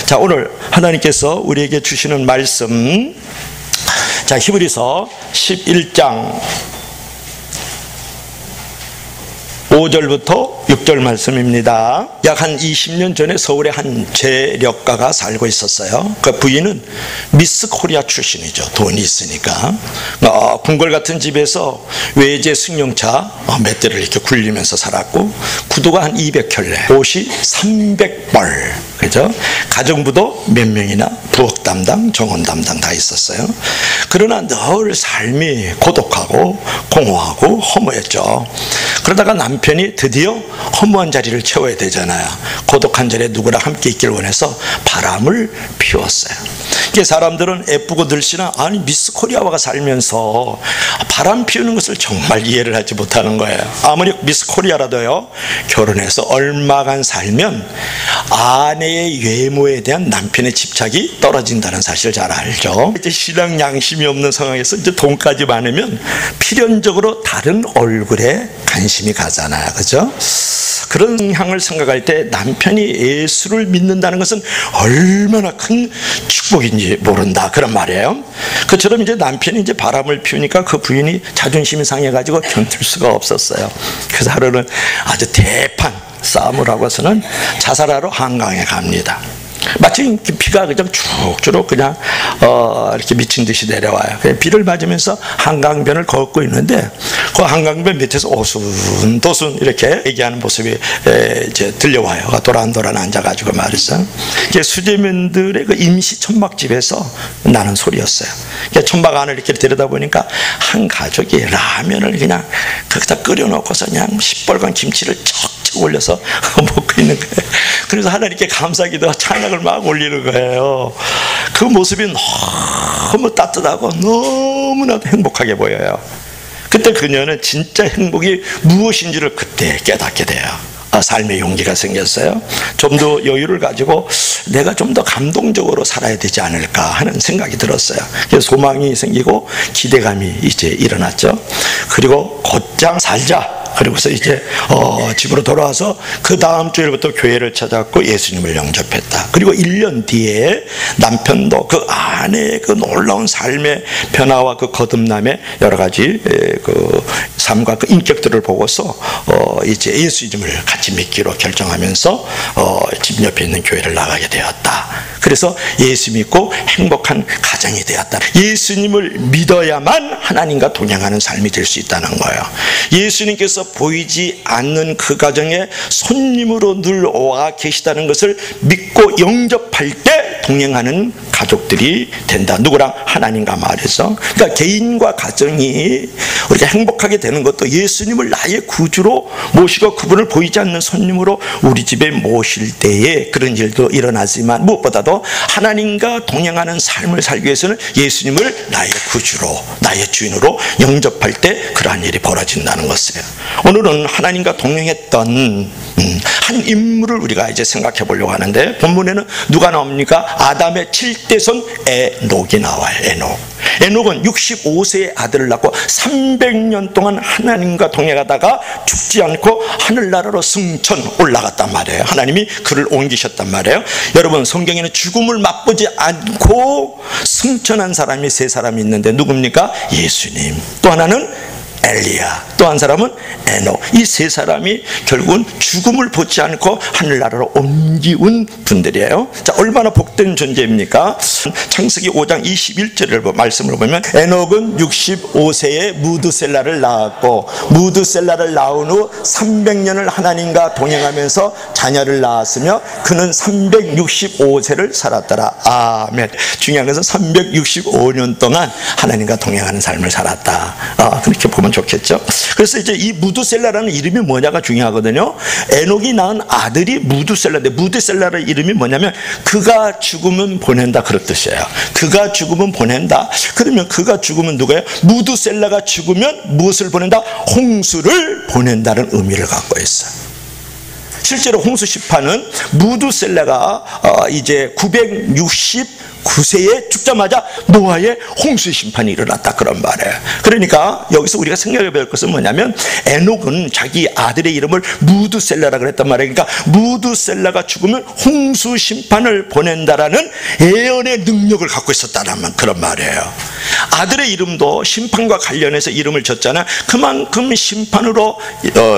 자, 오늘 하나님께서 우리에게 주시는 말씀, 자, 히브리서 11장 5절부터 6절 말씀입니다. 약 한 20년 전에 서울에 한 재력가가 살고 있었어요. 그 부인은 미스 코리아 출신이죠. 돈이 있으니까. 궁궐 같은 집에서 외제 승용차 몇 대를 이렇게 굴리면서 살았고, 구두가 한 200켤레, 옷이 300벌, 그죠? 가정부도 몇 명이나 부엌 담당, 정원 담당 다 있었어요. 그러나 늘 삶이 고독하고 공허하고 허무했죠. 그러다가 남편이 드디어 허무한 자리를 채워야 되잖아요. 고독한 자리에 누구랑 함께 있길 원해서 바람을 피웠어요. 이게 사람들은 예쁘고 늘씬한 미스 코리아와가 살면서 바람 피우는 것을 정말 이해를 하지 못하는 거예요. 아무리 미스 코리아라도요, 결혼해서 얼마간 살면 아내의 외모에 대한 남편의 집착이 떨어진다는 사실을 잘 알죠. 이제 신앙 양심이 없는 상황에서 이제 돈까지 많으면 필연적으로 다른 얼굴에 관심이 가잖아요. 그죠? 그런 향을 생각할 때 남편이 예수를 믿는다는 것은 얼마나 큰 축복인지 모른다, 그런 말이에요. 그처럼 이제 남편이 이제 바람을 피우니까 그 부인이 자존심이 상해가지고 견딜 수가 없었어요. 그래서 하루는 아주 대판 싸움을 하고서는 자살하러 한강에 갑니다. 마치 비가 그냥 쭉쭉 그냥 이렇게 미친 듯이 내려와요. 비를 맞으면서 한강변을 걷고 있는데 그 한강변 밑에서 오순도순 이렇게 얘기하는 모습이 이제 들려와요. 도란도란 앉아가지고 말이죠. 이게 수재민들의 그 임시 천막집에서 나는 소리였어요. 천막 안을 이렇게 들여다보니까 한 가족이 라면을 그냥 거기다 끓여놓고서 그냥 시뻘건 김치를 척 올려서 먹고 있는 거예요. 그래서 하나님께 감사기도 찬양을 막 올리는 거예요. 그 모습이 너무 따뜻하고 너무나도 행복하게 보여요. 그때 그녀는 진짜 행복이 무엇인지를 그때 깨닫게 돼요. 삶의 용기가 생겼어요. 좀 더 여유를 가지고 내가 좀 더 감동적으로 살아야 되지 않을까 하는 생각이 들었어요. 그래서 소망이 생기고 기대감이 이제 일어났죠. 그리고 곧장 살자. 그리고서 이제 집으로 돌아와서 그 다음 주일부터 교회를 찾아갔고 예수님을 영접했다. 그리고 1년 뒤에 남편도 그 아내의 그 놀라운 삶의 변화와 그 거듭남의 여러 가지 그 삶과 그 인격들을 보고서 이제 예수님을 같이 믿기로 결정하면서 집 옆에 있는 교회를 나가게 되었다. 그래서 예수 믿고 행복한 가정이 되었다. 예수님을 믿어야만 하나님과 동행하는 삶이 될 수 있다는 거예요. 예수님께서 보이지 않는 그 가정에 손님으로 늘 와 계시다는 것을 믿고 영접할 때 동행하는 가족들이 된다. 누구랑? 하나님과 말해서. 그러니까 개인과 가정이 우리가 행복하게 되는 것도 예수님을 나의 구주로 모시고 그분을 보이지 않는 손님으로 우리 집에 모실 때에 그런 일도 일어나지만 무엇보다도 하나님과 동행하는 삶을 살기 위해서는 예수님을 나의 구주로, 나의 주인으로 영접할 때 그러한 일이 벌어진다는 것이에요. 오늘은 하나님과 동행했던 한 인물을 우리가 이제 생각해 보려고 하는데, 본문에는 누가 나옵니까? 아담의 7대손 에녹이 나와요. 에녹은 65세의 아들을 낳고 300년 동안 하나님과 동행하다가 죽지 않고 하늘나라로 승천 올라갔단 말이에요. 하나님이 그를 옮기셨단 말이에요. 여러분, 성경에는 죽음을 맛보지 않고 승천한 사람이 세 사람이 있는데 누굽니까? 예수님, 또 하나는 엘리야, 또 한 사람은 에녹. 이 세 사람이 결국은 죽음을 보지 않고 하늘나라로 옮기운 분들이에요. 자, 얼마나 복된 존재입니까? 창세기 5장 21절을 말씀을 보면 에녹은 65세에 무드셀라를 낳았고, 무드셀라를 낳은 후 300년을 하나님과 동행하면서 자녀를 낳았으며 그는 365세를 살았더라. 아멘. 중요한 것은 365년 동안 하나님과 동행하는 삶을 살았다. 그렇게 보면 좋겠죠. 그래서 이제 이 무드셀라라는 이름이 뭐냐가 중요하거든요. 에녹이 낳은 아들이 무드셀라인데, 무드셀라의 이름이 뭐냐면 그가 죽으면 보낸다, 그런 뜻이에요. 그가 죽으면 보낸다. 그러면 그가 죽으면 누구예요? 무드셀라가 죽으면 무엇을 보낸다? 홍수를 보낸다는 의미를 갖고 있어요. 실제로 홍수 심판은 무두셀라가 이제 969세에 죽자마자 노아의 홍수 심판이 일어났다, 그런 말이에요. 그러니까 여기서 우리가 생각해 볼 것은 뭐냐면, 에녹은 자기 아들의 이름을 무두셀라라 그랬단 말이에요. 그러니까 무두셀라가 죽으면 홍수 심판을 보낸다라는 예언의 능력을 갖고 있었다는 그런 말이에요. 아들의 이름도 심판과 관련해서 이름을 졌잖아요. 그만큼 심판으로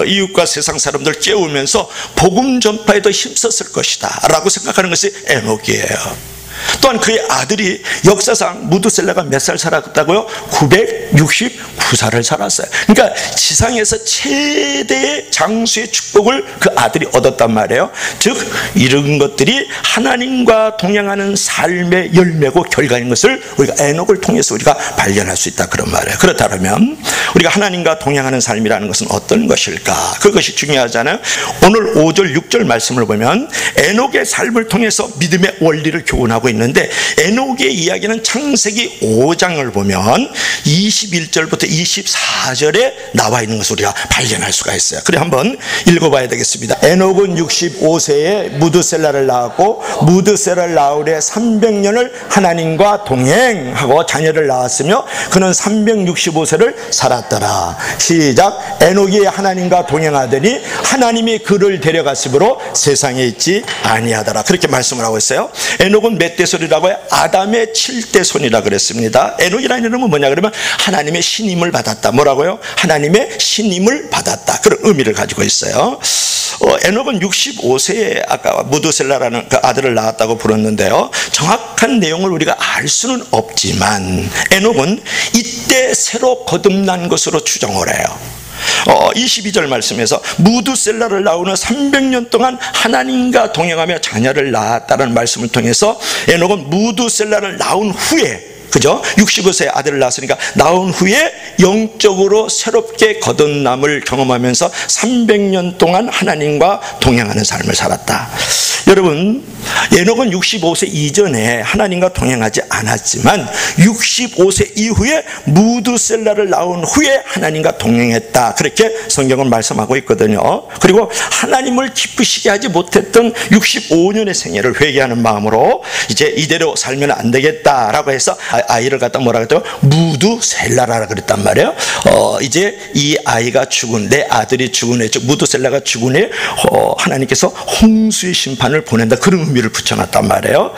이웃과 세상 사람들 깨우면서 복음 전파에 더 힘썼을 것이다 라고 생각하는 것이 에녹이에요. 또한 그의 아들이 역사상 무두셀라가 몇 살 살았다고요? 969살을 살았어요. 그러니까 지상에서 최대의 장수의 축복을 그 아들이 얻었단 말이에요. 즉 이런 것들이 하나님과 동행하는 삶의 열매고 결과인 것을 우리가 에녹을 통해서 우리가 발견할 수 있다, 그런 말이에요. 그렇다면 우리가 하나님과 동행하는 삶이라는 것은 어떤 것일까? 그것이 중요하잖아요. 오늘 5절 6절 말씀을 보면 에녹의 삶을 통해서 믿음의 원리를 교훈하고 있는데, 에녹의 이야기는 창세기 5장을 보면 21절부터 24절에 나와 있는 것을 우리가 발견할 수가 있어요. 그래 한번 읽어봐야 되겠습니다. 에녹은 65세에 무두셀라를 낳았고 무두셀라를 낳으래 300년을 하나님과 동행하고 자녀를 낳았으며 그는 365세를 살았더라. 시작. 에녹이 하나님과 동행하더니 하나님이 그를 데려갔으므로 세상에 있지 아니하더라. 그렇게 말씀을 하고 있어요. 에녹은 몇 대손이라고 해요? 아담의 7대손이라 그랬습니다. 에녹이라는 이름은 뭐냐 그러면 하나님의 신임을 받았다. 뭐라고요? 하나님의 신임을 받았다, 그런 의미를 가지고 있어요. 에녹은 65세에 아까 무두셀라라는 그 아들을 낳았다고 불렀는데요, 정확한 내용을 우리가 알 수는 없지만 에녹은 이때 새로 거듭난 것으로 추정을 해요. 22절 말씀에서 무두셀라를 낳으며 300년 동안 하나님과 동행하며 자녀를 낳았다는 말씀을 통해서 에녹은 무두셀라를 낳은 후에, 그죠? 65세의 아들을 낳았으니까 낳은 후에 영적으로 새롭게 거듭남을 경험하면서 300년 동안 하나님과 동행하는 삶을 살았다. 여러분, 에녹은 65세 이전에 하나님과 동행하지 않았지만 65세 이후에 무두셀라를 낳은 후에 하나님과 동행했다, 그렇게 성경은 말씀하고 있거든요. 그리고 하나님을 기쁘시게 하지 못했던 65년의 생애를 회개하는 마음으로 이제 이대로 살면 안 되겠다라고 해서 아이를 갖다 뭐라 그랬죠? 무두셀라라 그랬단 말이에요. 이제 이 아이가 죽은, 내 아들이 죽은 해, 즉 무두셀라가 죽은 해 하나님께서 홍수의 심판을 보낸다, 그런 의미를 붙여놨단 말이에요.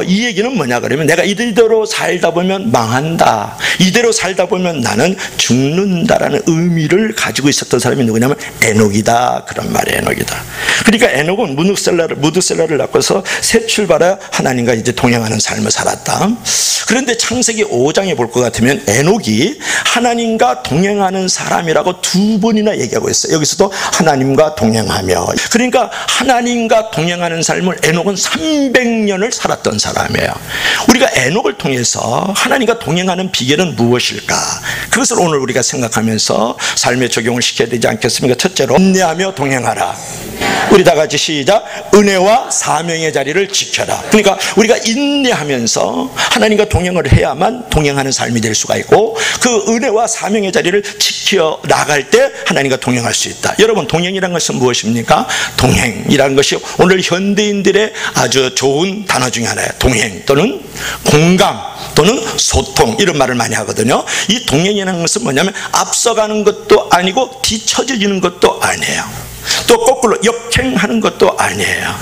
이 얘기는 뭐냐 그러면, 내가 이대로 살다 보면 망한다, 이대로 살다 보면 나는 죽는다라는 의미를 가지고 있었던 사람이 누구냐면 에녹이다, 그런 말이에요. 에녹이다. 그러니까 에녹은 무두셀라를 낳고서 새 출발해 하나님과 이제 동행하는 삶을 살았다. 그런데 창세기 5장에 볼 것 같으면 에녹이 하나님과 동행하는 사람이라고 2번이나 얘기하고 있어요. 여기서도 하나님과 동행하며, 그러니까 하나님과 동행하는 삶을 에녹은 300년을 살았던 사람이에요. 우리가 에녹을 통해서 하나님과 동행하는 비결은 무엇일까? 그것을 오늘 우리가 생각하면서 삶에 적용을 시켜야 되지 않겠습니까? 첫째로 인내하며 동행하라. 우리 다 같이 시작. 은혜와 사명의 자리를 지켜라. 그러니까 우리가 인내하면서 하나님과 동행을 해야만 동행하는 삶이 될 수가 있고, 그 은혜와 사명의 자리를 지켜 나갈 때 하나님과 동행할 수 있다. 여러분, 동행이란 것은 무엇입니까? 동행이란 것이 오늘 현대인들의 아주 좋은 단어 중에 하나예요. 동행 또는 공감 또는 소통, 이런 말을 많이 하거든요. 이 동행이라는 것은 뭐냐면 앞서가는 것도 아니고 뒤처지는 것도 아니에요. 또 거꾸로 역행하는 것도 아니에요.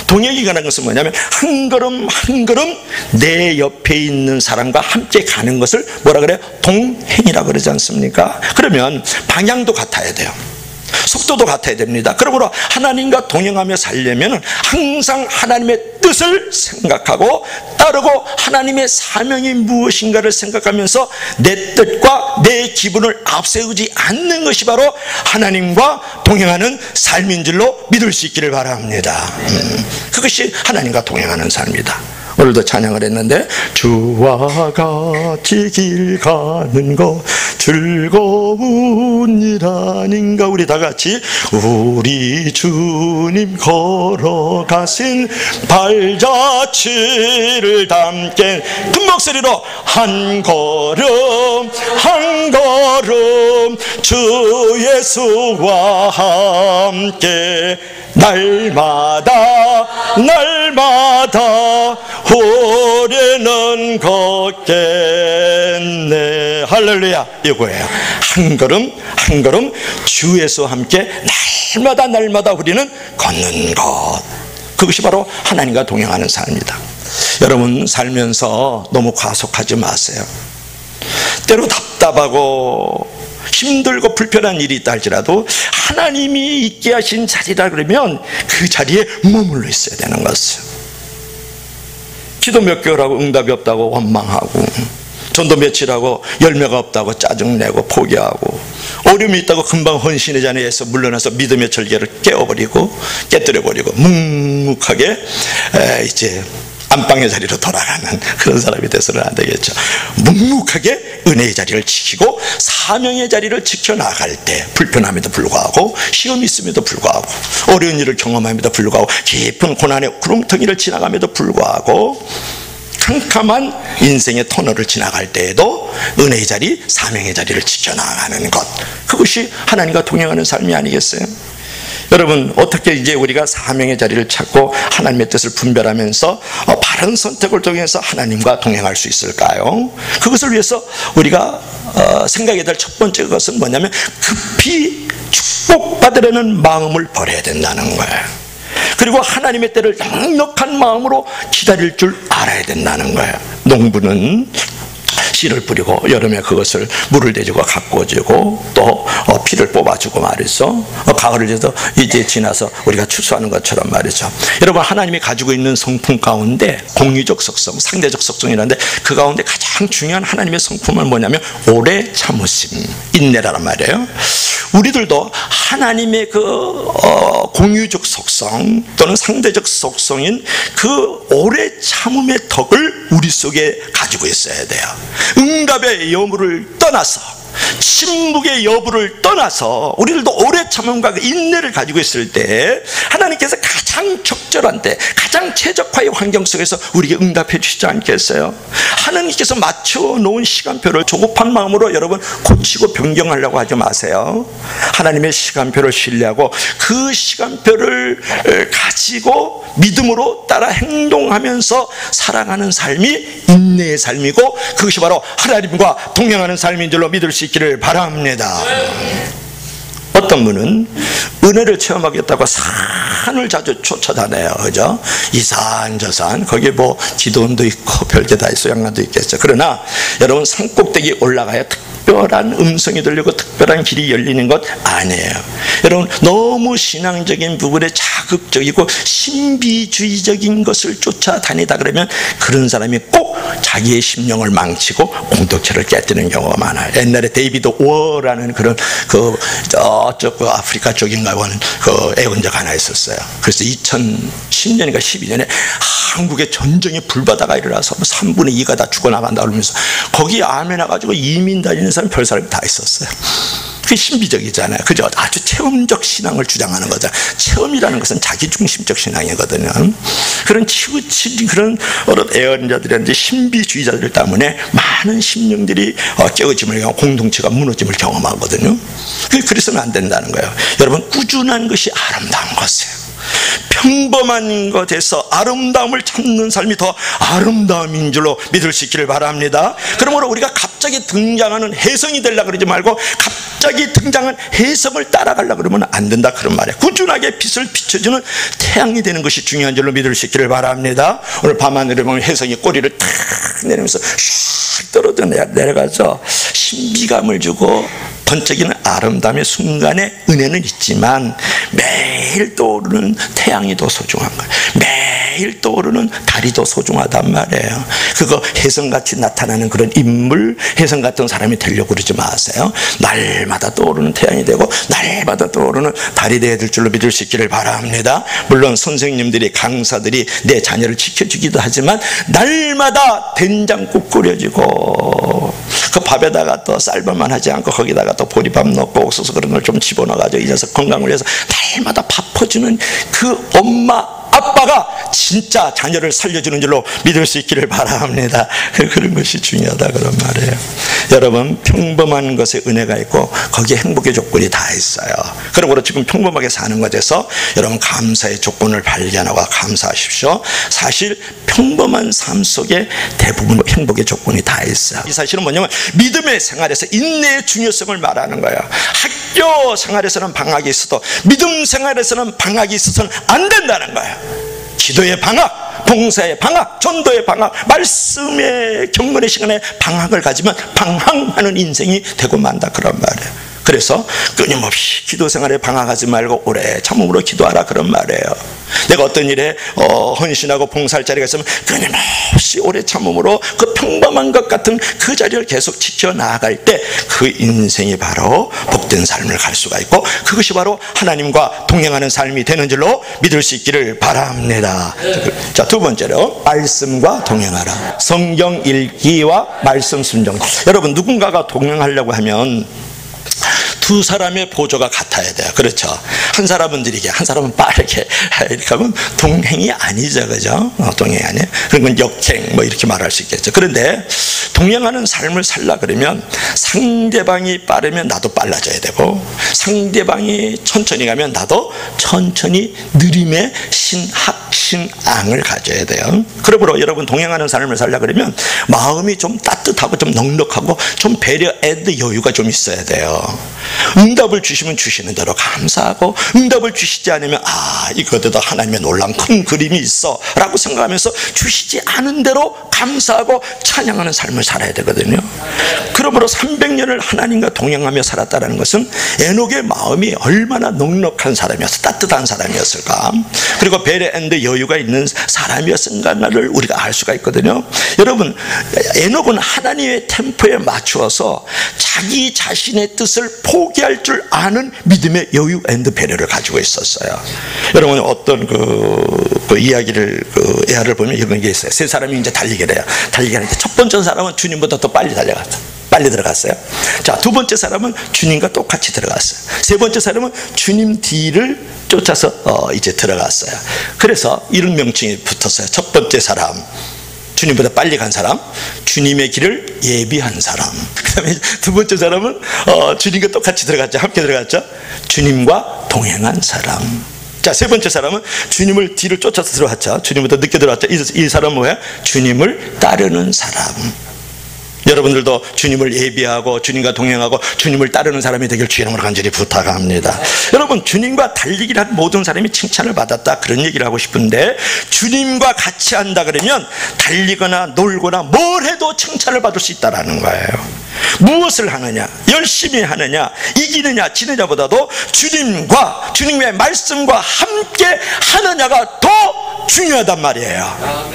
동행이라는 것은 뭐냐면 한 걸음 한 걸음 내 옆에 있는 사람과 함께 가는 것을 뭐라 그래요? 동행이라고 그러지 않습니까? 그러면 방향도 같아야 돼요. 속도도 같아야 됩니다. 그러므로 하나님과 동행하며 살려면 항상 하나님의 뜻을 생각하고 따르고 하나님의 사명이 무엇인가를 생각하면서 내 뜻과 내 기분을 앞세우지 않는 것이 바로 하나님과 동행하는 삶인 줄로 믿을 수 있기를 바랍니다. 그것이 하나님과 동행하는 삶이다. 오늘도 찬양을 했는데, 주와 같이 길 가는 것 즐거운 일 아닌가. 우리 다 같이 우리 주님 걸어가신 발자취를 담게 큰 목소리로 한 걸음 한 걸음 주 예수와 함께 날마다 올해는 걷겠네. 할렐루야. 이거예요. 한 걸음 한 걸음 주 예수와 함께 날마다 우리는 걷는 것. 그것이 바로 하나님과 동행하는 삶이다. 여러분 살면서 너무 과속하지 마세요. 때로 답답하고 힘들고 불편한 일이 있다 할지라도 하나님이 있게 하신 자리라 그러면 그 자리에 머물러 있어야 되는 것이에요. 기도 몇 개월 하고 응답이 없다고 원망하고, 전도 며칠 하고 열매가 없다고 짜증내고 포기하고, 어려움이 있다고 금방 헌신의 자리에서 물러나서 믿음의 절개를 깨뜨려버리고 묵묵하게 이제 안방의 자리로 돌아가는 그런 사람이 돼서는 안 되겠죠. 묵묵하게 은혜의 자리를 지키고 사명의 자리를 지켜나갈 때, 불편함에도 불구하고 시험이 있음에도 불구하고 어려운 일을 경험함에도 불구하고 깊은 고난의 구렁텅이를 지나감에도 불구하고 캄캄한 인생의 터널을 지나갈 때에도 은혜의 자리, 사명의 자리를 지켜나가는 것, 그것이 하나님과 동행하는 삶이 아니겠어요? 여러분, 어떻게 이제 우리가 사명의 자리를 찾고 하나님의 뜻을 분별하면서 바른 선택을 통해서 하나님과 동행할 수 있을까요? 그것을 위해서 우리가 생각해야 될 첫 번째 것은 뭐냐면, 급히 축복받으려는 마음을 버려야 된다는 거예요. 그리고 하나님의 때를 넉넉한 마음으로 기다릴 줄 알아야 된다는 거예요. 농부는 씨를 뿌리고 여름에 그것을 물을 대주고 가꾸어주고 또 피를 뽑아주고 말이죠. 가을을 이제 지나서 우리가 추수하는 것처럼 말이죠. 여러분, 하나님이 가지고 있는 성품 가운데 공유적 속성, 상대적 속성이라는데, 그 가운데 가장 중요한 하나님의 성품은 뭐냐면 오래 참으심, 인내라란 말이에요. 우리들도 하나님의 그 공유적 속성 또는 상대적 속성인 그 오래 참음의 덕을 우리 속에 가지고 있어야 돼요. 응답의 여부를 떠나서, 침묵의 여부를 떠나서 우리들도 오래 참음과 인내를 가지고 있을 때 하나님께서 가장 적절한 때, 가장 최적화의 환경 속에서 우리에게 응답해 주시지 않겠어요? 하나님께서 맞춰놓은 시간표를 조급한 마음으로 여러분 고치고 변경하려고 하지 마세요. 하나님의 시간표를 신뢰하고 그 시간표를 가지고 믿음으로 따라 행동하면서 살아가는 삶이 인내의 삶이고, 그것이 바로 하나님과 동행하는 삶인 줄로 믿을 수 있기를 바랍니다. 어떤 분은 은혜를 체험하겠다고 산을 자주 쫓아다녀요. 그죠? 이 산, 저 산, 거기에 뭐 지도원도 있고 별게 다 있어, 양반도 있겠죠. 그러나 여러분, 산 꼭대기 올라가야 특별한 음성이 들리고 특별한 길이 열리는 것 아니에요. 여러분, 너무 신앙적인 부분에 자극적이고 신비주의적인 것을 쫓아다니다 그러면 그런 사람이 꼭 자기의 심령을 망치고 공동체를 깨뜨리는 경우가 많아요. 옛날에 데이비드 워라는 그런 저쪽 아프리카 쪽인가 하는 그 애원자가 하나 있었어요. 그래서 2010년인가 12년에 한국에 전쟁의 불바다가 일어나서 3분의 2가 다 죽어나간다 그러면서 거기 아멘 와가지고 이민 다니는 사람 별 사람이 다 있었어요. 그게 신비적이잖아요. 그죠? 아주 체험적 신앙을 주장하는 거죠. 체험이라는 것은 자기중심적 신앙이거든요. 그런 치우친 그런 애언자들이라든지 신비주의자들 때문에 많은 심령들이 깨어짐을, 공동체가 무너짐을 경험하거든요. 그래서는 안 된다는 거예요. 여러분, 꾸준한 것이 아름다운 것이에요. 평범한 것에서 아름다움을 찾는 삶이 더 아름다움인 줄로 믿을 수 있기를 바랍니다. 그러므로 우리가 갑자기 등장하는 혜성이 되려고 그러지 말고 갑자기 등장한 혜성을 따라가려고 그러면 안 된다, 그런 말이에요. 꾸준하게 빛을 비춰주는 태양이 되는 것이 중요한 줄로 믿을 수 있기를 바랍니다. 오늘 밤하늘에 보면 혜성이 꼬리를 탁 내리면서 슉 떨어져 내려가서 신비감을 주고 번쩍이는 아름다움의 순간에 은혜는 있지만 매일 떠오르는 태양이 더 소중한 거예요. 매일 매일 떠오르는 다리도 소중하단 말이에요. 그거 혜성같이 나타나는 그런 인물, 혜성 같은 사람이 되려고 그러지 마세요. 날마다 떠오르는 태양이 되고 날마다 떠오르는 달이 되어야 될 줄로 믿을 수 있기를 바랍니다. 물론 선생님들이, 강사들이 내 자녀를 지켜주기도 하지만 날마다 된장국 끓여지고 그 밥에다가 또 쌀밥만 하지 않고 거기다가 또 보리밥 넣고 옥수수 그런 걸 좀 집어넣어가지고 이 녀석 건강을 위해서 날마다 밥 퍼주는 그 엄마 아빠가 진짜 자녀를 살려주는 줄로 믿을 수 있기를 바랍니다. 그런 것이 중요하다 그런 말이에요. 여러분, 평범한 것에 은혜가 있고 거기에 행복의 조건이 다 있어요. 그러므로 지금 평범하게 사는 것에서 여러분 감사의 조건을 발견하고 감사하십시오. 사실 평범한 삶 속에 대부분 행복의 조건이 다 있어요. 이 사실은 뭐냐면 믿음의 생활에서 인내의 중요성을 말하는 거예요. 학교 생활에서는 방학이 있어도 믿음 생활에서는 방학이 있어서는 안 된다는 거예요. 기도의 방학, 봉사의 방학, 전도의 방학, 말씀의 경건의 시간에 방학을 가지면 방황하는 인생이 되고 만다 그런 말이에요. 그래서 끊임없이 기도 생활에 방황하지 말고 오래 참음으로 기도하라 그런 말이에요. 내가 어떤 일에 헌신하고 봉사할 자리가 있으면 끊임없이 오래 참음으로 그 평범한 것 같은 그 자리를 계속 지켜나갈 때 그 인생이 바로 복된 삶을 갈 수가 있고 그것이 바로 하나님과 동행하는 삶이 되는 줄로 믿을 수 있기를 바랍니다. 자, 두 번째로 말씀과 동행하라. 성경 읽기와 말씀 순종. 여러분, 누군가가 동행하려고 하면 두 사람의 보조가 같아야 돼요. 그렇죠? 한 사람은 느리게, 한 사람은 빠르게 이렇게 하면 동행이 아니죠. 그죠? 동행이 아니에요. 그런 건 역행 뭐 이렇게 말할 수 있겠죠. 그런데 동행하는 삶을 살라 그러면 상대방이 빠르면 나도 빨라져야 되고 상대방이 천천히 가면 나도 천천히 느림의 신앙을 가져야 돼요. 그러므로 여러분 동행하는 삶을 살라 그러면 마음이 좀 따뜻하고 좀 넉넉하고 좀 배려 앤드 여유가 좀 있어야 돼요. 응답을 주시면 주시는 대로 감사하고 응답을 주시지 않으면 이거에도 하나님의 놀라운 큰 그림이 있어 라고 생각하면서 주시지 않은 대로 감사하고 찬양하는 삶을 살아야 되거든요. 그러므로 300년을 하나님과 동행하며 살았다는 것은 에녹의 마음이 얼마나 넉넉한 사람이었어, 따뜻한 사람이었을까, 그리고 배려 앤드 여유가 있는 사람이었는가를 우리가 알 수가 있거든요. 여러분, 에녹은 하나님의 템포에 맞추어서 자기 자신의 뜻을 포기할 줄 아는 믿음의 여유 앤드 배려를 가지고 있었어요. 여러분, 어떤 그 이야기를 예화를 보면 이런 게 있어요. 세 사람이 이제 달리기를 해요. 달리기 하는데 첫 번째 사람은 주님보다 더 빨리 빨리 들어갔어요. 자, 두 번째 사람은 주님과 똑같이 들어갔어요. 세 번째 사람은 주님 뒤를 쫓아서 이제 들어갔어요. 그래서 이런 명칭이 붙었어요. 첫 번째 사람, 주님보다 빨리 간 사람, 주님의 길을 예비한 사람. 그 다음에 두 번째 사람은 주님과 똑같이 들어갔죠. 함께 들어갔죠. 주님과 동행한 사람. 자, 세 번째 사람은 주님을 뒤를 쫓아서 들어왔죠. 주님보다 늦게 들어왔죠. 이 사람은 뭐야? 주님을 따르는 사람. 여러분들도 주님을 예비하고 주님과 동행하고 주님을 따르는 사람이 되길 주의 이름으로 간절히 부탁합니다. 여러분, 주님과 달리기를 한 모든 사람이 칭찬을 받았다 그런 얘기를 하고 싶은데, 주님과 같이 한다 그러면 달리거나 놀거나 뭘 해도 칭찬을 받을 수 있다는 거예요. 무엇을 하느냐, 열심히 하느냐, 이기느냐 지느냐보다도 주님과 주님의 말씀과 함께 하느냐가 더 중요하단 말이에요.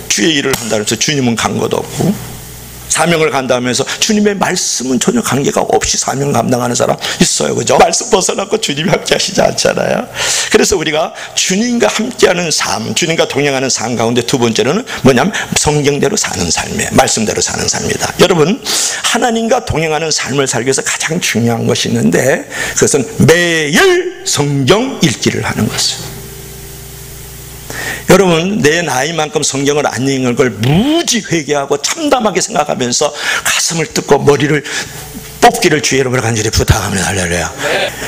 주의 일을 한다고 해서 주님은 간 것도 없고 사명을 간다면서 주님의 말씀은 전혀 관계가 없이 사명 감당하는 사람 있어요. 그죠? 말씀 벗어나고 주님이 함께 하시지 않잖아요. 그래서 우리가 주님과 함께하는 삶, 주님과 동행하는 삶 가운데 두 번째로는 뭐냐면 성경대로 사는 삶이에요. 말씀대로 사는 삶이다. 여러분, 하나님과 동행하는 삶을 살기 위해서 가장 중요한 것이 있는데 그것은 매일 성경 읽기를 하는 것이에요. 여러분, 내 나이만큼 성경을 안 읽는 걸 무지 회개하고 참담하게 생각하면서 가슴을 뜯고 머리를 뽑기를 주의 이름으로 간절히 부탁합니다. 할렐루야.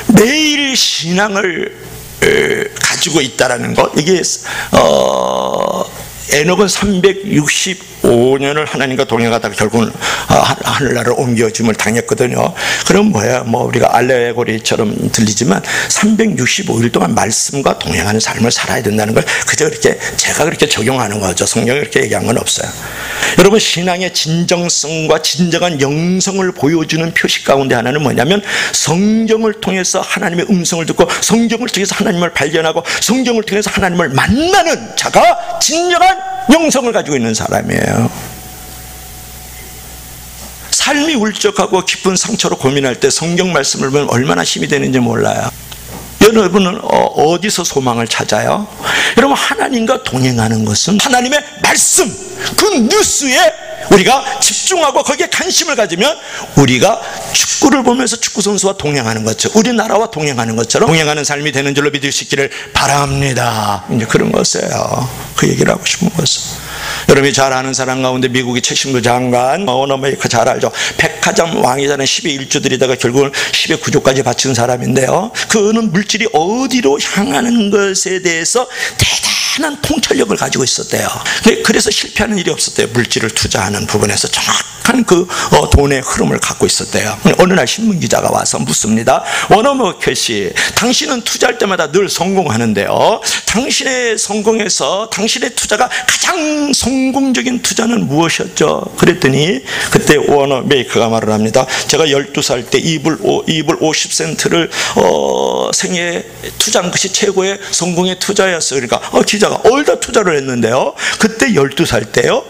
매일 신앙을 가지고 있다라는 것, 이게 에녹은 365년을 하나님과 동행하다가 결국은 하늘나라를 옮겨짐을 당했거든요. 그럼 뭐야? 우리가 알레고리처럼 들리지만 365일 동안 말씀과 동행하는 삶을 살아야 된다는 걸 그저 그렇게 제가 그렇게 적용하는 거죠. 성경이 그렇게 얘기한 건 없어요. 여러분, 신앙의 진정성과 진정한 영성을 보여주는 표시 가운데 하나는 뭐냐면, 성경을 통해서 하나님의 음성을 듣고 성경을 통해서 하나님을 발견하고 성경을 통해서 하나님을 만나는 자가 진정한 영성을 가지고 있는 사람이에요. 삶이 울적하고 깊은 상처로 고민할 때 성경 말씀을 보면 얼마나 힘이 되는지 몰라요. 여러분은 어디서 소망을 찾아요? 여러분, 하나님과 동행하는 것은 하나님의 말씀, 그 뉴스에 우리가 집중하고 거기에 관심을 가지면 우리가 축구를 보면서 축구선수와 동행하는 것처럼, 우리나라와 동행하는 것처럼 동행하는 삶이 되는 줄로 믿을 수 있기를 바랍니다. 이제 그런 것이에요. 그 얘기를 하고 싶은 것은, 여러분이 잘 아는 사람 가운데 미국의 최신부 장관 워너메이커 잘 알죠. 백화점 왕이라는 10의 1조들이다가 결국은 10의 9조까지 바친 사람인데요, 그는 물질이 어디로 향하는 것에 대해서 대단한 통찰력을 가지고 있었대요. 그래서 실패하는 일이 없었대요. 물질을 투자하는 부분에서 정확한 그 돈의 흐름을 갖고 있었대요. 어느 날 신문기자가 와서 묻습니다. 워너메이커 씨, 당신은 투자할 때마다 늘 성공하는데요, 당신의 성공에서 당신의 투자가 가장 성공적인 투자는 무엇이었죠? 그랬더니 그때 워너메이커가 말을 합니다. 제가 12살 때 이불 50센트를 생애에 투자한 것이 최고의 성공의 투자였어요. 그러니까 기자가 어디다 투자를 했는데요? 그때 12살 때요?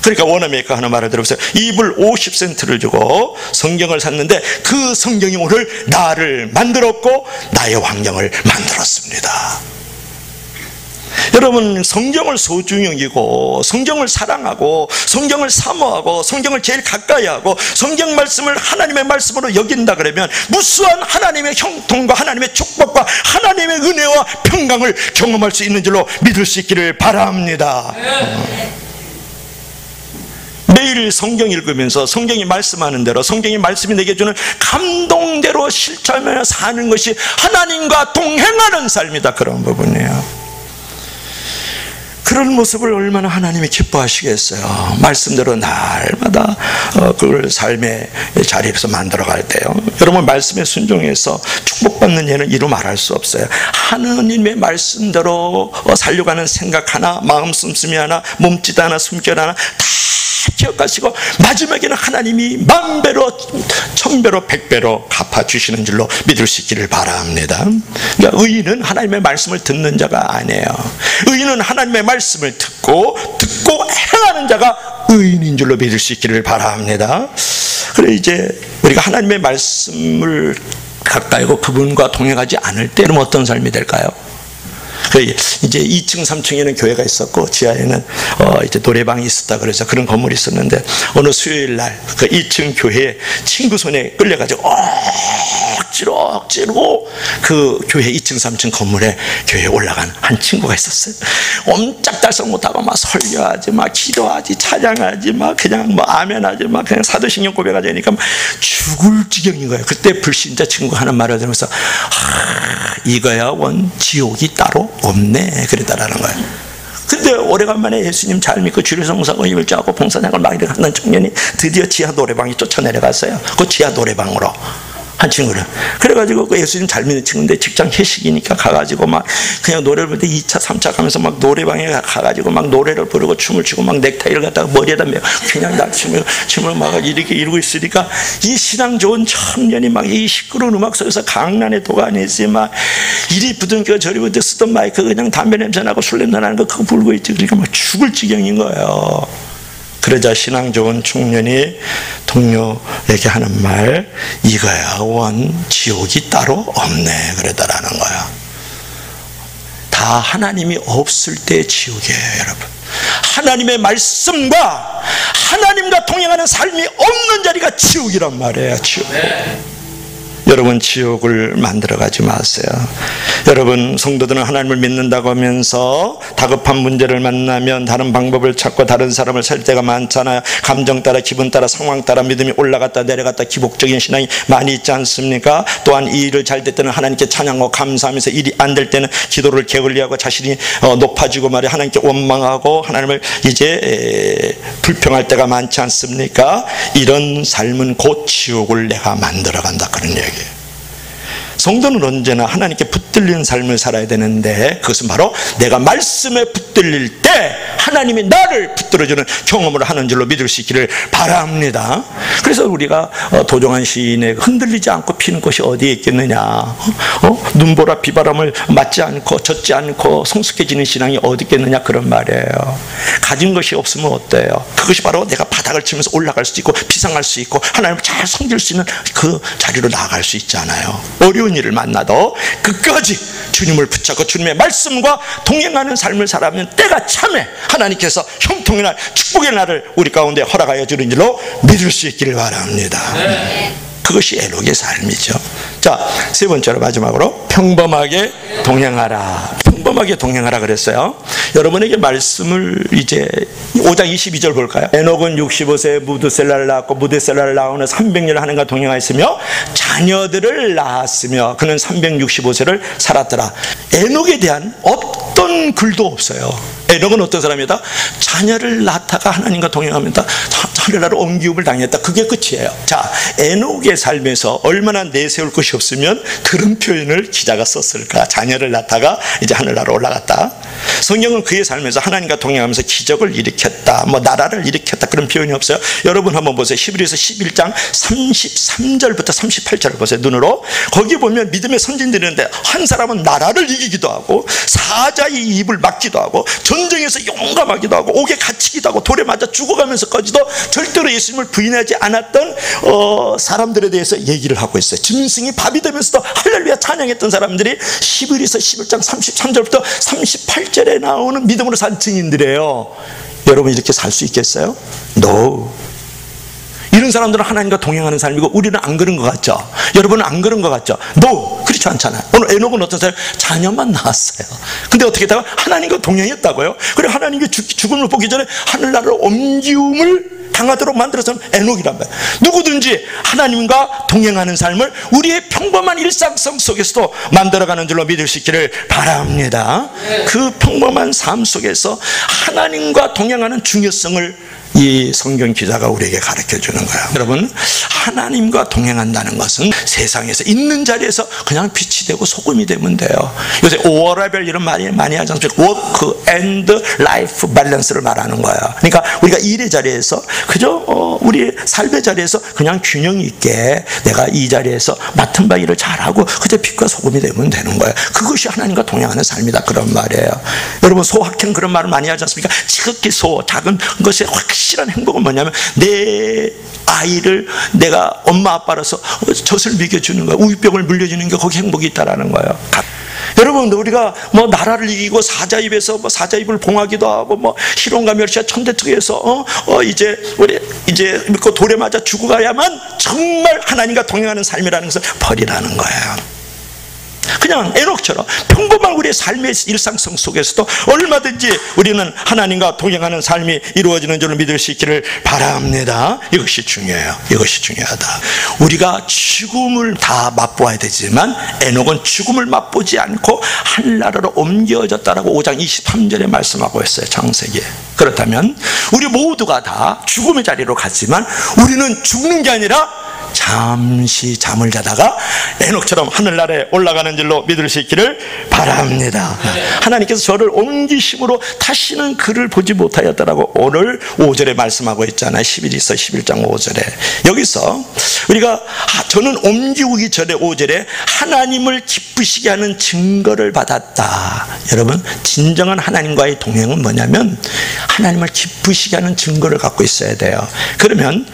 그러니까 워너메이커가 하는 말을 들어보세요. 이불 50센트를 주고 성경을 샀는데 그 성경이 오늘 나를 만들었고 나의 환경을 만들었습니다. 여러분, 성경을 소중히 여기고 성경을 사랑하고 성경을 사모하고 성경을 제일 가까이 하고 성경 말씀을 하나님의 말씀으로 여긴다 그러면 무수한 하나님의 형통과 하나님의 축복과 하나님의 은혜와 평강을 경험할 수 있는 줄로 믿을 수 있기를 바랍니다. 매일 성경 읽으면서 성경이 말씀하는 대로, 성경이 말씀이 내게 주는 감동대로 실천하며 사는 것이 하나님과 동행하는 삶이다, 그런 부분이에요. 그런 모습을 얼마나 하나님이 기뻐하시겠어요. 말씀대로 날마다 그걸 삶의 자리에서 만들어갈 때요, 여러분, 말씀에 순종해서 축복받는 예는 이루 말할 수 없어요. 하나님의 말씀대로 살려가는 생각 하나, 마음 씀씀이 하나, 몸짓 하나, 숨결 하나 다 기억하시고 마지막에는 하나님이 만배로, 천배로, 백배로 갚아주시는 줄로 믿을 수 있기를 바랍니다. 그러니까 의인은 하나님의 말씀을 듣는 자가 아니에요. 의인은 하나님의 말씀을 듣고 행하는 자가 의인인 줄로 믿을 수 있기를 바랍니다. 그래, 이제 우리가 하나님의 말씀을 가까이 하고 그분과 동행하지 않을 때는 어떤 삶이 될까요? 이제 2층 3층에는 교회가 있었고 지하에는 이제 노래방이 있었다 그래서 그런 건물이 있었는데, 어느 수요일 날 그 2층 교회에 친구 손에 끌려가지고 억지로 그 교회 2층 3층 건물에 교회에 올라간 한 친구가 있었어요. 옴짝달싹 못하고 막 설교하지, 막 기도하지, 찬양하지, 막 그냥 뭐 아멘하지, 막 그냥 사도신경 고백하지 하니까 죽을 지경인 거예요. 그때 불신자 친구 하는 말을 들으면서 이거야 원 지옥이 따로 없네, 그랬다라는 거예요. 근데 오래간만에 예수님 잘 믿고 주일 성사하고 일자하고 봉사생활 막 이렇게 하는 청년이 드디어 지하 노래방에 쫓아내려갔어요. 그 지하 노래방으로 한 친구를. 그래가지고 그 예수님 잘 믿는 친구인데 직장 회식이니까 가가지고 막 그냥 노래를 부를 때 2차 3차 가면서 막 노래방에 가가지고 막 노래를 부르고 춤을 추고 막 넥타이를 갖다가 머리에다 메고 그냥 날 춤을 막 이렇게 이루고 있으니까 이 신앙 좋은 청년이 막 이 시끄러운 음악 속에서 강난의 도가니지 막 이리 부둥켜 저리 부둥켜 쓰던 마이크 그냥 담배 냄새 나고 술 냄새 나는 거 그거 불고 있지. 그러니까 막 죽을 지경인 거예요. 그러자 신앙 좋은 청년이 동료에게 하는 말, 이거야 원 지옥이 따로 없네, 그러더라는 거야. 다 하나님이 없을 때 지옥이에요, 여러분. 하나님의 말씀과 하나님과 동행하는 삶이 없는 자리가 지옥이란 말이에요. 지옥. 여러분, 지옥을 만들어가지 마세요. 여러분, 성도들은 하나님을 믿는다고 하면서 다급한 문제를 만나면 다른 방법을 찾고 다른 사람을 살 때가 많잖아요. 감정 따라, 기분 따라, 상황 따라 믿음이 올라갔다 내려갔다 기복적인 신앙이 많이 있지 않습니까? 또한 이 일을 잘 될 때는 하나님께 찬양하고 감사하면서 일이 안 될 때는 기도를 게을리하고 자신이 높아지고 말이야 하나님께 원망하고 하나님을 이제 불평할 때가 많지 않습니까? 이런 삶은 곧 지옥을 내가 만들어간다, 그런 얘기예요. 성도는 언제나 하나님께 붙들리는 삶을 살아야 되는데 그것은 바로 내가 말씀에 붙들릴 때 때 하나님이 나를 붙들어주는 경험을 하는 줄로 믿을 수 있기를 바랍니다. 그래서 우리가 도종환 시인의 흔들리지 않고 피는 꽃이 어디에 있겠느냐, 눈보라 비바람을 맞지 않고 젖지 않고 성숙해지는 신앙이 어디 있겠느냐, 그런 말이에요. 가진 것이 없으면 어때요? 그것이 바로 내가 바닥을 치면서 올라갈 수 있고 비상할 수 있고 하나님을 잘 섬길 수 있는 그 자리로 나아갈 수 있잖아요. 어려운 일을 만나도 끝까지 주님을 붙잡고 주님의 말씀과 동행하는 삶을 살아가면 때가 참에 하나님께서 형통의 날, 축복의 날을 우리 가운데 허락하여 주는 줄로 믿을 수 있기를 바랍니다. 그것이 에녹의 삶이죠. 자, 세 번째로 마지막으로 평범하게 동행하라. 평범하게 동행하라 그랬어요. 여러분에게 말씀을 이제 5장 22절 볼까요? 에녹은 65세에 무드셀라를 낳았고 무드셀라를 낳은 후 300년을 하나님과 동행하였으며 자녀들을 낳았으며 그는 365세를 살았더라. 에녹에 대한 어떤 글도 없어요. 에녹은 어떤 사람이다? 자녀를 낳다가 하나님과 동행합니다. 하늘나라로 옮기움을 당했다. 그게 끝이에요. 자, 에녹의 삶에서 얼마나 내세울 것이 없으면 그런 표현을 기자가 썼을까? 자녀를 낳다가 이제 하늘나라로 올라갔다. 성경은 그의 삶에서 하나님과 동행하면서 기적을 일으켰다, 뭐 나라를 일으켰다, 그런 표현이 없어요. 여러분 한번 보세요. 히브리서 11장 33절부터 38절을 보세요. 눈으로. 거기 보면 믿음의 선진들이 있는데 한 사람은 나라를 이기기도 하고 사자의 입을 막기도 하고 전쟁에서 용감하기도 하고 옥에 갇히기도 하고 돌에 맞아 죽어가면서까지도 절대로 예수님을 부인하지 않았던 사람들에 대해서 얘기를 하고 있어요. 짐승이 밥이 되면서도 할렐루야 찬양했던 사람들이 히브리서 11장 33절부터 38절에 나오는 믿음으로 산 증인들이에요. 여러분 이렇게 살 수 있겠어요? No. 이런 사람들은 하나님과 동행하는 삶이고 우리는 안 그런 것 같죠? 여러분은 안 그런 것 같죠? No, 그렇지 않잖아요. 오늘 에녹은 어떤 사람? 자녀만 낳았어요. 근데 어떻게 했다가 하나님과 동행했다고요? 그리고 하나님이 죽음을 보기 전에 하늘나라로 옮기움을 당하도록 만들어서는 에녹이란 말이에요. 누구든지 하나님과 동행하는 삶을 우리의 평범한 일상성 속에서도 만들어가는 줄로 믿을 수 있기를 바랍니다. 그 평범한 삶 속에서 하나님과 동행하는 중요성을 이 성경 기자가 우리에게 가르쳐주는 거예요. 여러분, 하나님과 동행한다는 것은 세상에서 있는 자리에서 그냥 빛이 되고 소금이 되면 돼요. 요새 워라벨 이런 말 많이 하지 않습니까? 워크 앤드 라이프 밸런스를 말하는 거예요. 그러니까 우리가 일의 자리에서 그저 우리 삶의 자리에서 그냥 균형 있게 내가 이 자리에서 맡은 바 일을 잘하고 그저 빛과 소금이 되면 되는 거예요. 그것이 하나님과 동행하는 삶이다, 그런 말이에요. 여러분, 소확행 그런 말을 많이 하지 않습니까? 지극히 작은 것에 확실한 행복은 뭐냐면 내 아이를 내가 엄마 아빠로서 젖을 먹여주는 거예요. 우유병을 물려주는 게 거기 행복이 있다라는 거예요. 여러분, 우리가 뭐 나라를 이기고 사자 입에서 뭐 사자 입을 봉하기도 하고 뭐 희롱과 멸시와 천대특에서 이제 우리 이제 그 돌에 맞아 죽어가야만 정말 하나님과 동행하는 삶이라는 것을 버리라는 거예요. 그냥 에녹처럼 평범한 우리의 삶의 일상성 속에서도 얼마든지 우리는 하나님과 동행하는 삶이 이루어지는 줄을 믿을 수 있기를 바랍니다. 이것이 중요해요. 이것이 중요하다. 우리가 죽음을 다 맛보아야 되지만 에녹은 죽음을 맛보지 않고 하늘나라로 옮겨졌다라고 5장 23절에 말씀하고 있어요. 창세기에. 그렇다면 우리 모두가 다 죽음의 자리로 갔지만 우리는 죽는 게 아니라 잠시 잠을 자다가 에녹처럼 하늘나라에 올라가는 줄로 믿을 수 있기를 바랍니다. 하나님께서 저를 옮기심으로 다시는 그를 보지 못하였다라고 오늘 5절에 말씀하고 있잖아요. 11에서 11장 5절에. 여기서 우리가 저는 옮기기 전에 5절에 하나님을 기쁘시게 하는 증거를 받았다. 여러분, 진정한 하나님과의 동행은 뭐냐면 하나님을 기쁘시게 하는 증거를 갖고 있어야 돼요. 그러면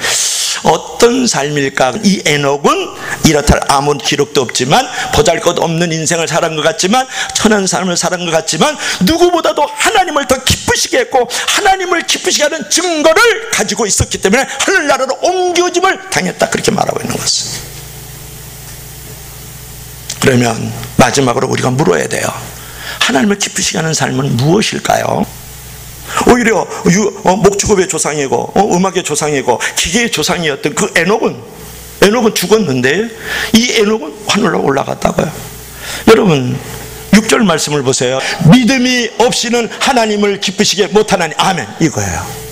어떤 삶일까? 이 에녹은 이렇다 할 아무 기록도 없지만 보잘것없는 인생을 살은 것 같지만 천한 삶을 살은 것 같지만 누구보다도 하나님을 더 기쁘시게 했고 하나님을 기쁘시게 하는 증거를 가지고 있었기 때문에 하늘나라로 옮겨짐을 당했다, 그렇게 말하고 있는 것입니다. 그러면 마지막으로 우리가 물어야 돼요. 하나님을 기쁘시게 하는 삶은 무엇일까요? 오히려 목축업의 조상이고 음악의 조상이고 기계의 조상이었던 그 에녹은 죽었는데 이 에녹은 하늘로 올라갔다고요. 여러분, 6절 말씀을 보세요. 믿음이 없이는 하나님을 기쁘시게 못하나니. 아멘, 이거예요.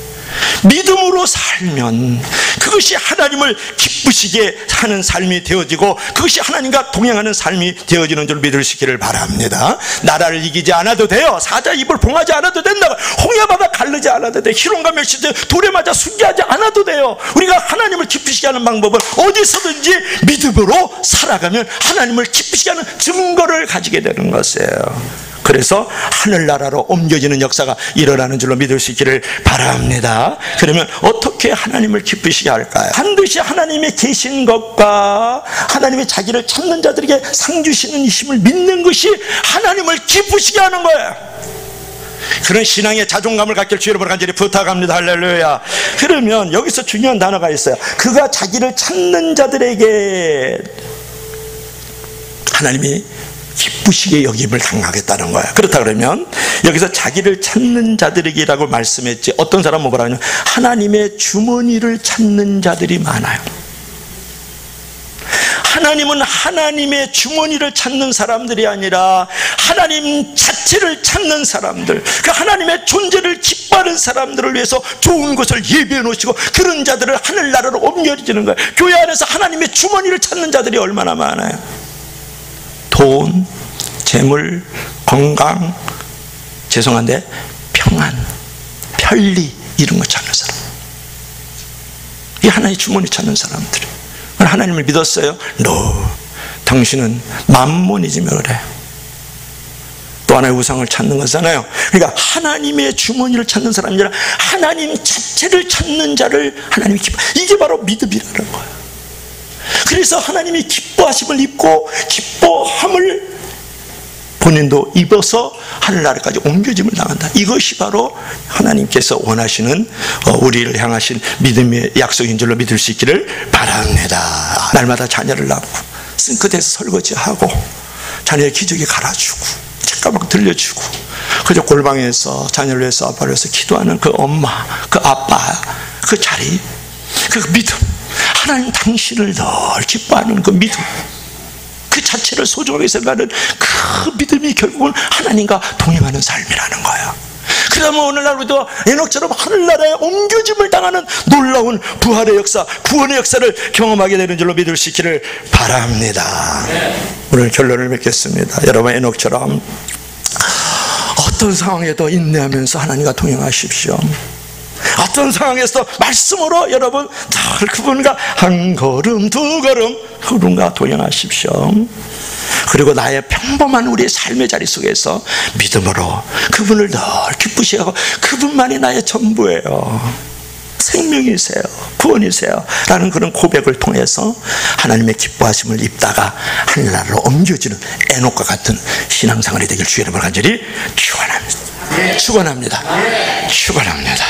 믿음으로 살면 그것이 하나님을 기쁘시게 하는 삶이 되어지고 그것이 하나님과 동행하는 삶이 되어지는 줄 믿으시기를 바랍니다. 나라를 이기지 않아도 돼요. 사자 입을 봉하지 않아도 된다. 홍해바다 가르지 않아도 돼. 희롱과 멸시돼 돌에 맞아 순교하지 않아도 돼요. 우리가 하나님을 기쁘시게 하는 방법은 어디서든지 믿음으로 살아가면 하나님을 기쁘시게 하는 증거를 가지게 되는 것이에요. 그래서 하늘나라로 옮겨지는 역사가 일어나는 줄로 믿을 수 있기를 바랍니다. 그러면 어떻게 하나님을 기쁘시게 할까요? 반드시 하나님의 계신 것과 하나님의 자기를 찾는 자들에게 상 주시는 이 힘을 믿는 것이 하나님을 기쁘시게 하는 거예요. 그런 신앙의 자존감을 갖길 주의 이름으로 간절히 부탁합니다. 할렐루야. 그러면 여기서 중요한 단어가 있어요. 그가 자기를 찾는 자들에게 하나님이 기쁘시게 여김을 당하겠다는 거야. 그렇다 그러면 여기서 자기를 찾는 자들에게라고 말씀했지, 어떤 사람은 뭐라 하냐면 하나님의 주머니를 찾는 자들이 많아요. 하나님은 하나님의 주머니를 찾는 사람들이 아니라 하나님 자체를 찾는 사람들, 그 하나님의 존재를 기뻐하는 사람들을 위해서 좋은 것을 예비해 놓으시고 그런 자들을 하늘나라로 옮겨지는 거예요. 교회 안에서 하나님의 주머니를 찾는 자들이 얼마나 많아요. 돈, 재물, 건강, 죄송한데 평안, 편리 이런 거 찾는 사람, 이 하나의 주머니 찾는 사람들이 하나님을 믿었어요? No. 당신은 만몬이지면 그래. 또 하나의 우상을 찾는 거잖아요. 그러니까 하나님의 주머니를 찾는 사람이 아니라 하나님 자체를 찾는 자를 하나님이 기뻐. 이게 바로 믿음이라는 거예요. 그래서 하나님이 기뻐하심을 입고 기뻐함을 본인도 입어서 하늘나라까지 옮겨짐을 당한다. 이것이 바로 하나님께서 원하시는 우리를 향하신 믿음의 약속인 줄로 믿을 수 있기를 바랍니다. 날마다 자녀를 낳고 싱크대에서 설거지하고 자녀의 기저귀 갈아주고 책가방 들려주고 그저 골방에서 자녀를 위해서 아빠를 위해서 기도하는 그 엄마, 그 아빠, 그 자리, 그 믿음, 하나님 당신을 늘 기뻐하는 그 믿음, 그 자체를 소중하게 생각하는 그 믿음이 결국은 하나님과 동행하는 삶이라는 거야. 그러면 오늘날 우리도 에녹처럼 하늘나라에 옮겨짐을 당하는 놀라운 부활의 역사, 구원의 역사를 경험하게 되는 줄로 믿을 수 있기를 바랍니다. 오늘 결론을 맺겠습니다. 여러분, 에녹처럼 어떤 상황에도 인내하면서 하나님과 동행하십시오. 어떤 상황에서 말씀으로 여러분 늘 그분과 한 걸음 두 걸음 그분과 동행하십시오. 그리고 나의 평범한 우리의 삶의 자리 속에서 믿음으로 그분을 늘 기쁘시게 하고 그분만이 나의 전부예요, 생명이세요, 구원이세요 라는 그런 고백을 통해서 하나님의 기뻐하심을 입다가 하늘나라로 옮겨지는 에녹과 같은 신앙생활이 되길 주의 이름으로 간절히 축원합니다. 축원합니다. 축원합니다.